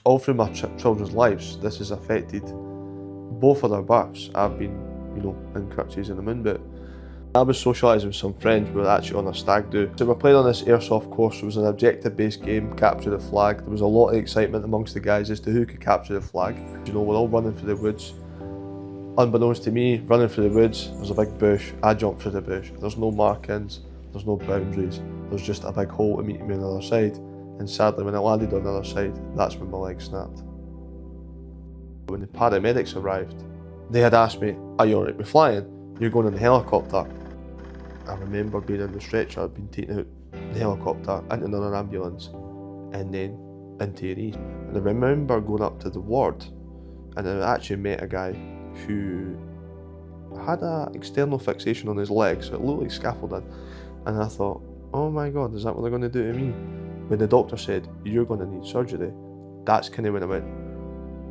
all through my children's lives, this has affected both of their births. I've been, in crutches in the moon boot. I was socialising with some friends. We were actually on a stag do. So we played on this airsoft course. It was an objective-based game, capture the flag. There was a lot of excitement amongst the guys as to who could capture the flag. We're all running through the woods. Unbeknownst to me, running through the woods, there's a big bush. I jumped through the bush. There's no markings, there's no boundaries. There's just a big hole to meet me on the other side. And sadly, when I landed on the other side, that's when my leg snapped. When the paramedics arrived, they had asked me, "Are you alright with flying? You're going in the helicopter." I remember being on the stretcher, I'd been taken out the helicopter, into another ambulance, and then into an east. And I remember going up to the ward, and I actually met a guy who had an external fixation on his leg, so it looked like scaffolding. And I thought, oh my God, is that what they're going to do to me? When the doctor said, "You're going to need surgery," that's kind of when I went,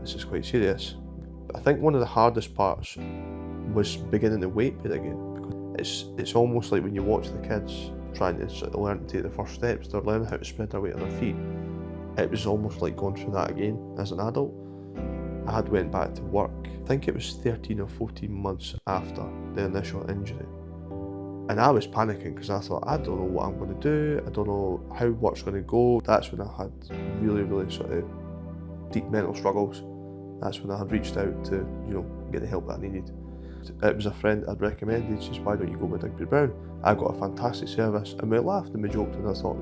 this is quite serious. I think one of the hardest parts was beginning to wakeboard again, because it's almost like when you watch the kids trying to sort of learn to take the first steps, they're learning how to spread their weight on their feet. It was almost like going through that again as an adult. I had went back to work. I think it was 13 or 14 months after the initial injury. And I was panicking because I thought, I don't know what I'm going to do, I don't know how work's going to go. That's when I had really, really sort of deep mental struggles. That's when I had reached out to, get the help that I needed. It was a friend I'd recommended. She said, "Why don't you go with John Byrn? I got a fantastic service." And we laughed and we joked, and I thought,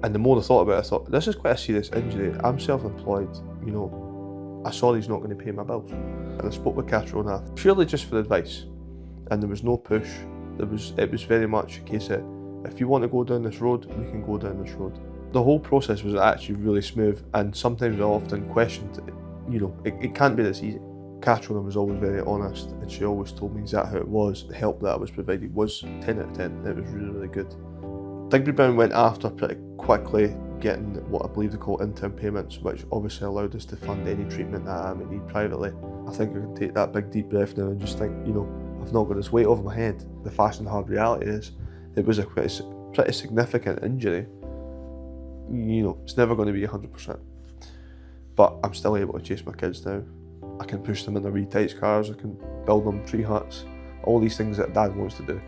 And the more I thought about it, I thought, this is quite a serious injury. I'm self-employed, I saw he's not going to pay my bills. And I spoke with Catriona purely just for advice. And there was no push. It was very much a case of, if you want to go down this road, we can go down this road. The whole process was actually really smooth, and sometimes I often questioned, it can't be this easy. Catriona was always very honest, and she always told me exactly how it was. The help that I was provided was 10 out of 10. It was really, really good. Digby went after pretty quickly, getting what I believe they call interim payments, which obviously allowed us to fund any treatment that I might need privately. I think I can take that big deep breath now and just think, I've not got this weight over my head. The fast and hard reality is, it was a pretty significant injury. It's never going to be 100%. But I'm still able to chase my kids now. I can push them in their wee tights cars, I can build them tree huts, all these things that Dad wants to do.